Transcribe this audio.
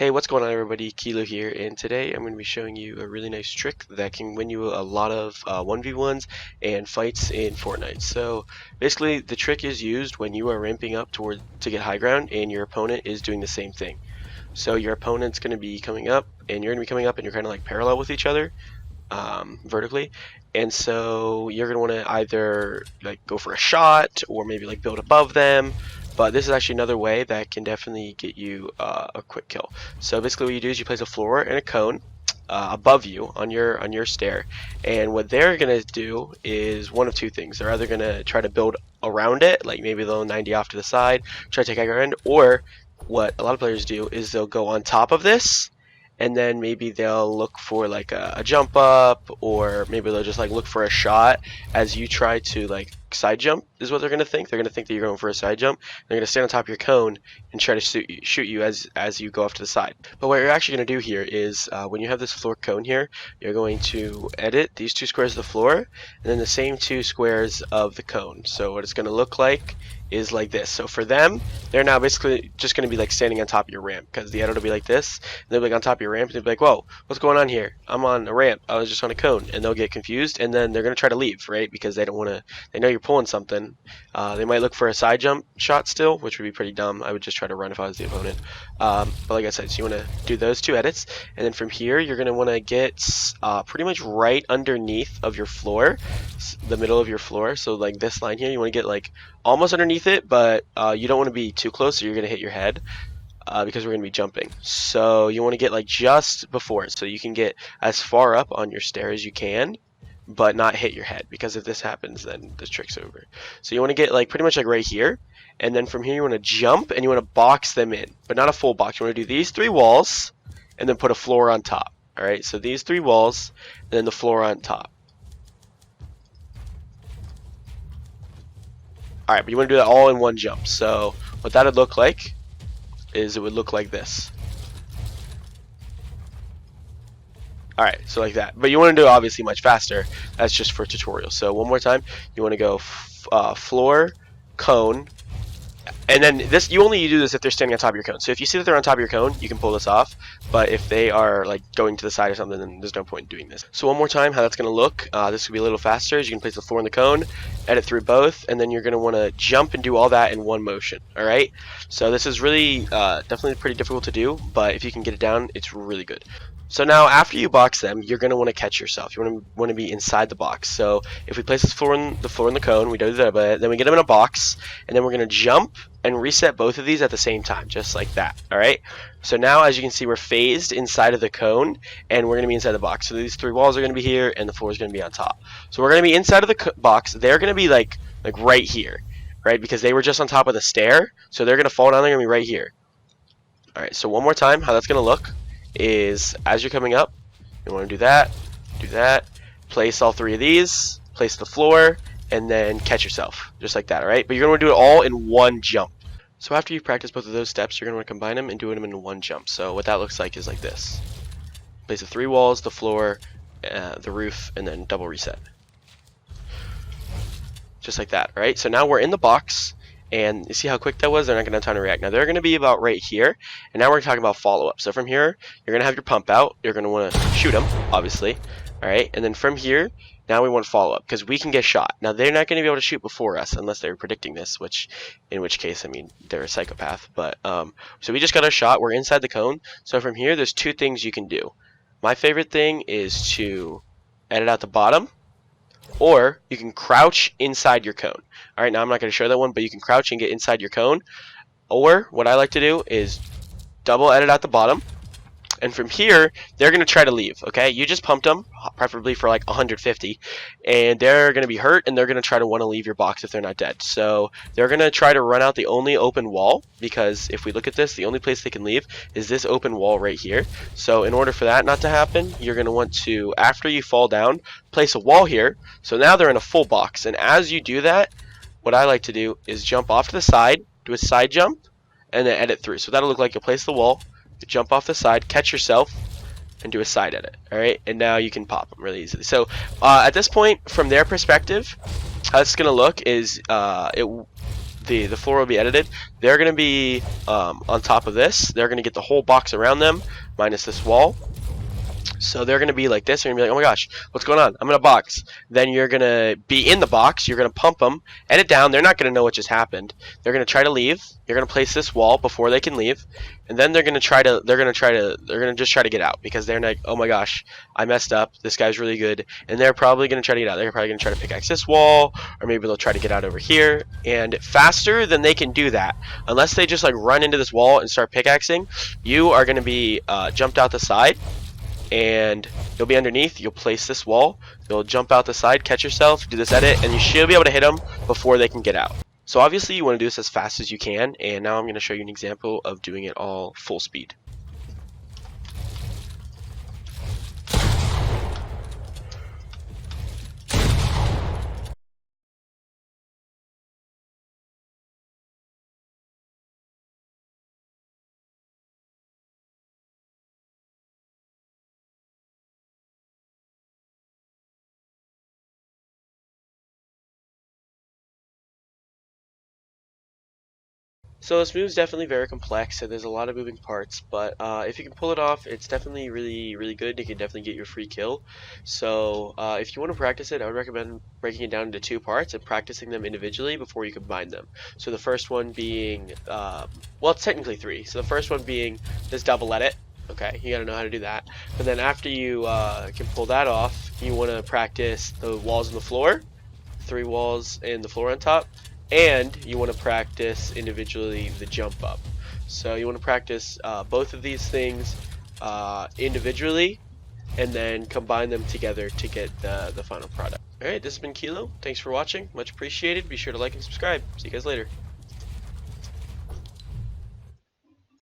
Hey, what's going on everybody? Kilo here, and today I'm going to be showing you a really nice trick that can win you a lot of 1v1s and fights in Fortnite. So basically the trick is used when you are ramping up to get high ground and your opponent is doing the same thing. So your opponent's going to be coming up and you're going to be coming up and you're kind of like parallel with each other vertically, and so you're going to want to either like go for a shot or maybe like build above them. But this is actually another way that can definitely get you a quick kill. So basically what you do is you place a floor and a cone above you on your stair, and what they're gonna do is one of two things. They're either gonna try to build around it, like maybe they'll 90 off to the side, try to take high ground, or what a lot of players do is they'll go on top of this and then maybe they'll look for like a jump up, or maybe they'll just like look for a shot as you try to like side jump is what they're gonna think. They're gonna think that you're going for a side jump. They're gonna stand on top of your cone and try to shoot you as you go off to the side. But what you're actually gonna do here is when you have this floor cone here, you're going to edit these two squares of the floor and then the same two squares of the cone. So what it's gonna look like is like this. So for them, they're now basically just going to be like standing on top of your ramp, because the edit will be like this, and they'll be like on top of your ramp, and they'll be like, whoa, what's going on here? I'm on a ramp, I was just on a cone, and they'll get confused, and then they're going to try to leave, right? Because they don't want to, they know you're pulling something. They might look for a side jump shot still, which would be pretty dumb. I would just try to run if I was the opponent. But like I said, so you want to do those two edits, and then from here, you're going to want to get pretty much right underneath of your floor, the middle of your floor. So like this line here, you want to get like almost underneath it, but you don't want to be too close, so you're going to hit your head because we're going to be jumping. So you want to get like just before it, so you can get as far up on your stair as you can, but not hit your head, because if this happens, then the trick's over. So you want to get like pretty much like right here, and then from here you want to jump and you want to box them in, but not a full box. You want to do these three walls and then put a floor on top. Alright, so these three walls and then the floor on top. Alright, but you want to do that all in one jump. So what that would look like is it would look like this. Alright, so like that. But you want to do it obviously much faster. That's just for tutorial. So one more time, you want to go floor, cone, and then this, you only do this if they're standing on top of your cone. So if you see that they're on top of your cone, you can pull this off. But if they are like going to the side or something, then there's no point in doing this. So one more time, how that's going to look. This will be a little faster. Is you can place the floor and the cone, edit through both, and then you're going to want to jump and do all that in one motion. All right. So this is really definitely pretty difficult to do, but if you can get it down, it's really good. So now after you box them, you're going to want to catch yourself. You want to be inside the box. So if we place the floor in the cone, we do that, but then we get them in a box, and then we're going to jump and reset both of these at the same time, just like that. All right. So now, as you can see, we're phased inside of the cone, and we're going to be inside the box. So these three walls are going to be here, and the floor is going to be on top. So we're going to be inside of the box. They're going to be like right here, right? Because they were just on top of the stair, so they're going to fall down. They're going to be right here. All right. So one more time, how that's going to look is as you're coming up, you want to do that, place all three of these, place the floor, and then catch yourself, just like that. All right, but you're going to do it all in one jump. So after you've practiced both of those steps, you're going to want to combine them and do them in one jump. So what that looks like is like this: place the three walls, the floor, the roof, and then double reset, just like that. All right, so now we're in the box. And you see how quick that was? They're not going to have time to react. Now they're going to be about right here. And now we're talking about follow-up. So from here, you're going to have your pump out. You're going to want to shoot them, obviously. All right. And then from here, now we want follow-up, because we can get shot. Now they're not going to be able to shoot before us unless they're predicting this, in which case, I mean, they're a psychopath. But so we just got our shot. We're inside the cone. So from here, there's two things you can do. My favorite thing is to edit out the bottom, or you can crouch inside your cone. All right, now I'm not going to show that one, but you can crouch and get inside your cone. Or what I like to do is double edit out the bottom. And from here, they're going to try to leave, okay? You just pumped them, preferably for like 150, and they're going to be hurt, and they're going to try to want to leave your box if they're not dead. So they're going to try to run out the only open wall, because if we look at this, the only place they can leave is this open wall right here. So in order for that not to happen, you're going to want to, after you fall down, place a wall here. So now they're in a full box, and as you do that, what I like to do is jump off to the side, do a side jump, and then edit through. So that'll look like you'll place the wall, jump off the side, catch yourself, and do a side edit. All right, and now you can pop them really easily. So at this point, from their perspective, how it's going to look is the floor will be edited. They're going to be on top of this. They're going to get the whole box around them, minus this wall. So they're going to be like this. They're going to be like, oh my gosh, what's going on? I'm in a box. Then you're going to be in the box. You're going to pump them, edit down. They're not going to know what just happened. They're going to try to leave. You're going to place this wall before they can leave. And then they're going to just try to get out because they're like, oh my gosh, I messed up. This guy's really good. And they're probably going to try to get out. They're probably going to try to pickaxe this wall, or maybe they'll try to get out over here. And faster than they can do that, unless they just like run into this wall and start pickaxing, you are going to be jumped out the side. And you'll be underneath, you'll place this wall, you'll jump out the side, catch yourself, do this edit, and you should be able to hit them before they can get out. So obviously you want to do this as fast as you can, and now I'm going to show you an example of doing it all full speed. So this move is definitely very complex, and there's a lot of moving parts, but if you can pull it off, it's definitely really good. You can definitely get your free kill. So if you want to practice it, I would recommend breaking it down into two parts and practicing them individually before you combine them. So the first one being, well, it's technically three. So the first one being this double edit. Okay, you gotta know how to do that. But then after you can pull that off, you want to practice the walls on the floor, three walls and the floor on top. And you want to practice individually the jump up. So you want to practice both of these things individually, and then combine them together to get the final product. Alright, this has been Kilo. Thanks for watching. Much appreciated. Be sure to like and subscribe. See you guys later.